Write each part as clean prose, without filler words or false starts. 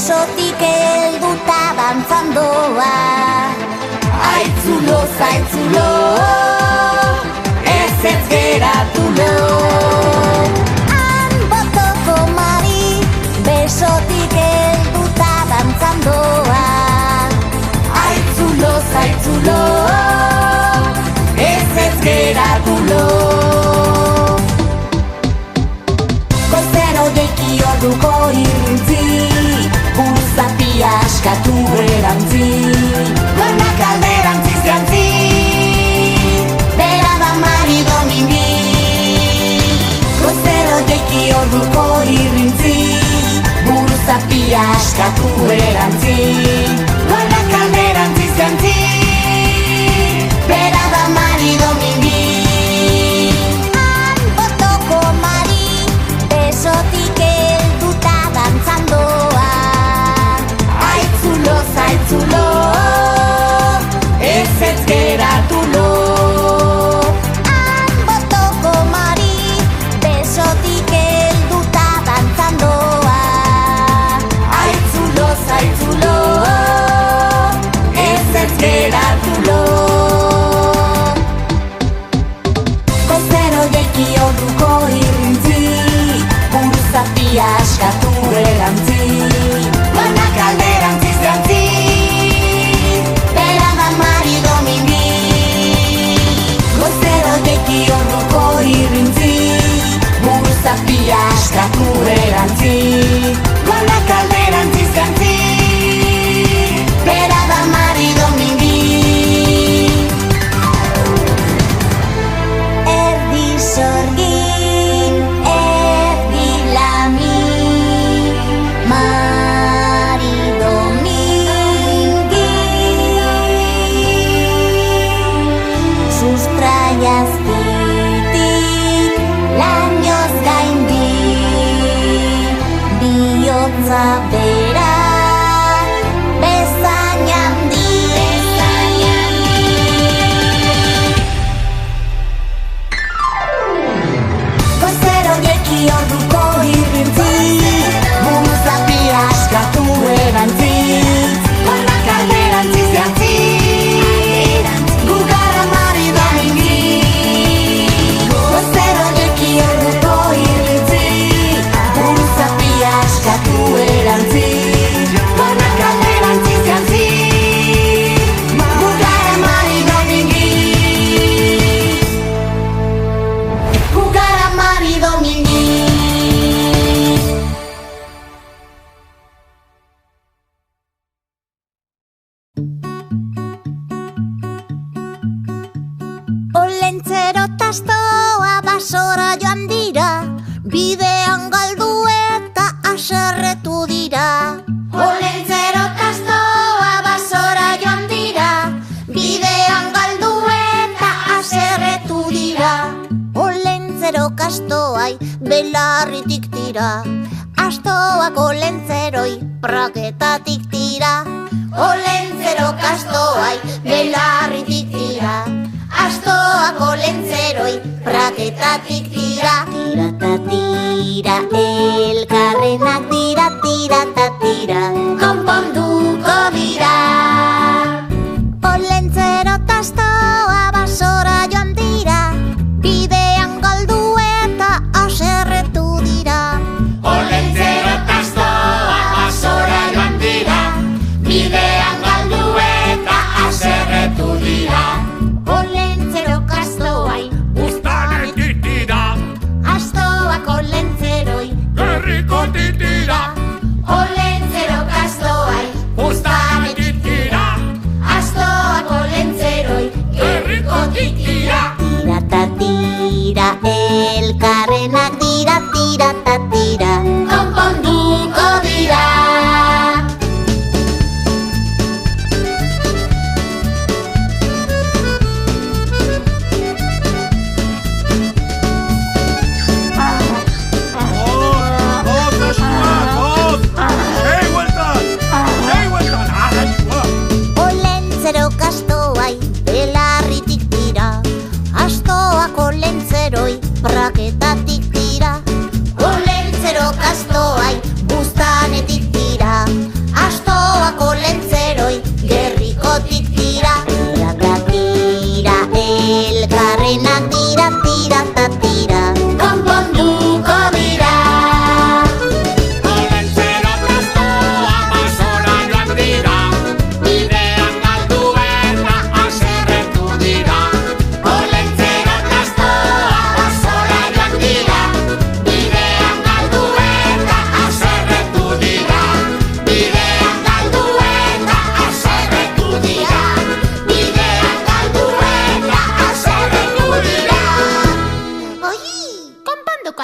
besotik helduta dantzan doa. Aitzulo, zaitzulo, ez geratu lo. Han botoko mari, besotik helduta dantzan doa. Aitzulo, zaitzulo, ez geratu lo. Goizero deki orduko irrintzi, buruzapia askatu erantzi. Gonak alderantziz jantzi, bera da mari domingi. Goizero deki orduko irrintzi, buruzapia askatu erantzi. Gonak alderantziz jantzi, bera da mari domingi. Han botoko mari, besotik helduta dantzan doa. Aitzulo, zaitzulo, ez geratu lo. Han botoko mari, besotik helduta dantzan doa. Aitzulo, zaitzulo, ez geratu lo. Goizero deki orduko irrintzi, buruzapia askatu erantzi. Gonak alderantziz jantzi, bera da mari domingi. Goizero deki orduko irrintzi, buruzapia askatu erantzi. Gonak alderantziz jantzi, bera da mari domingi. Erdi sorgin, erdi lami, mari domingi. Sustraiaz ditik, lainoz gaindi, bihotza bera, bezain handi. Goizero deki orduko irrintzi, buruzapia askatu erantzi. Gonak alderantziz jantzi, gu gara mari domingi. Goizero deki orduko irrintzi, buruzapia askatu erantzi. Gonak alderantziz jantzi, gu gara mari domingi. Gu gara mari domingi. Olentzero tastoa basora joan dira, bidean galdu eta haserretu dira. Olentzero tastoa basora joan dira, bidean galdu eta haserretu dira. Olentzero kastoai belarritik tira, astoak olentzeroi praketatik tira. Olentzero kastoai belarritik tira, astoak olentzeroi praketatik tira. Tira ta tira, elkarrenak tira, tira ta tira, konponduko dira. Olentzero tastoa basora joan dira, bidean galdu eta haserretu dira. Olentzero tastoa basora joan dira, bidean galdu eta haserretu dira. Olentzero kastoai Uztanetik tira, astoak olentzeroi gerriko titira. Olentzero kastoai Uztanetik tira, astoak olentzeroi gerriko titira. Tira ta tira, elkarrenak dira, tira ta tira, konponduko dira. Olentzero kastoai belarritik tira, astoak olentzeroi praketatik tira. Olentzero kastoai buztanetik tira,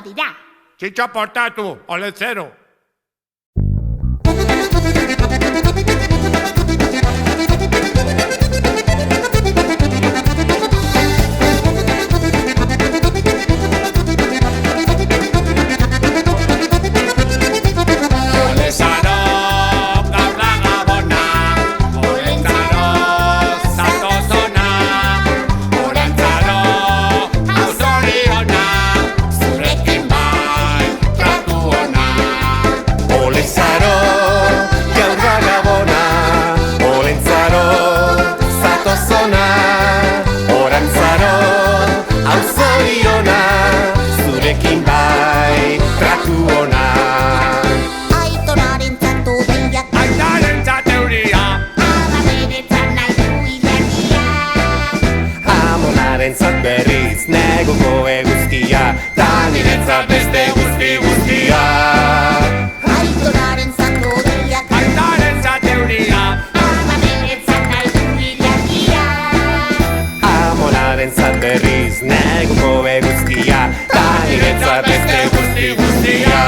dira. Txitxo portatu, olentzero. Berriz neguko eguzkia, ta niretzat beste guztia. Aitonaren zako deiak, Aitaren zateuria. ama niretzat nahi du ilargia. Amonarentzat berriz neguko eguzkia, ta niretzat beste guztia.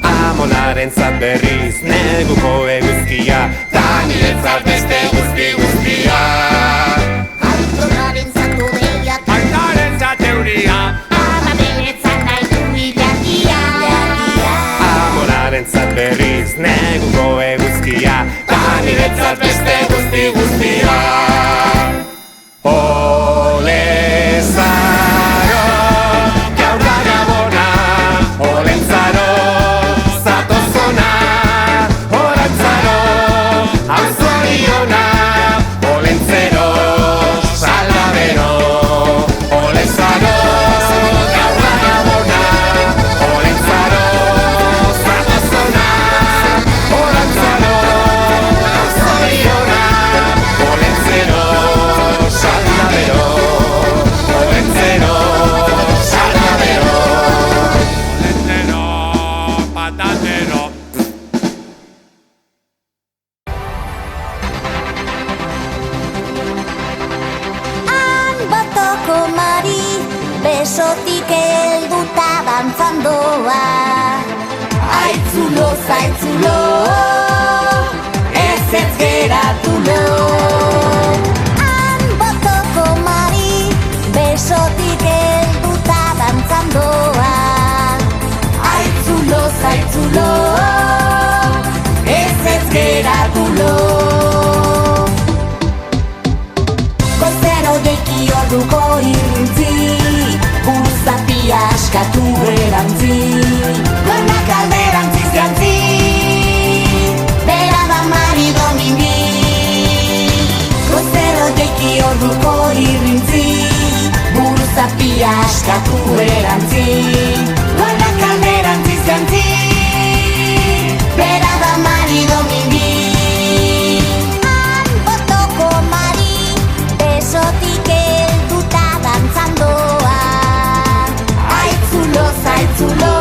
Amonarentzat berriz neguko eguzkia, ta niretzat beste guztia. Aitonaren zako deiak, Aitaren zateuria. ama niretzat nahi du ilargia. Amonarentzat berriz neguko eguzkia, ta niretzat beste guztia. Ole zaro, gaur da gabona, olentzaro, zatozona, orantzaro, hau zoriona, olentzero, salvadero. Ole zaro, gaur da gabona, olentzaro, zatozona, orantzaro, hau zoriona, olentzero, salvadero. Olentzero, salvadero. Olentzero, patatero. Han batoko mari, besotik helduta dantzan doa. Aitzulo, zaitzulo, ez geratu lo. Han batoko mari, besotik helduta dantzan doa. Aitzulo, zaitzulo, ez geratu lo. Goizero jaiki orduko irrintzi, buruzapia askatu erantzi, goinak alderantziz jantzi, bera da marido mingi. Goizero jaiki orduko irrintzi, buruzapia askatu erantzi, goinak alderantziz jantzi, bera da marido mingi. Han botoko mari, besotik helduta dantzan doa. Aitzulo, zaitzulo,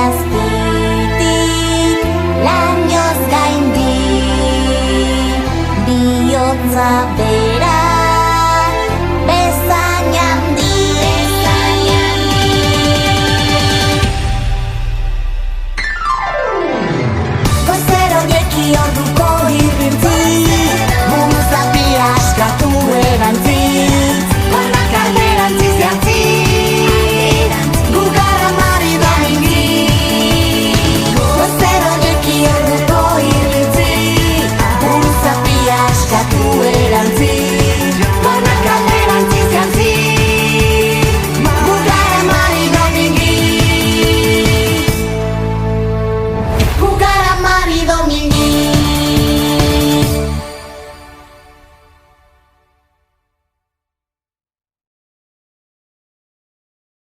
azpitik lan joz gaindi bihotza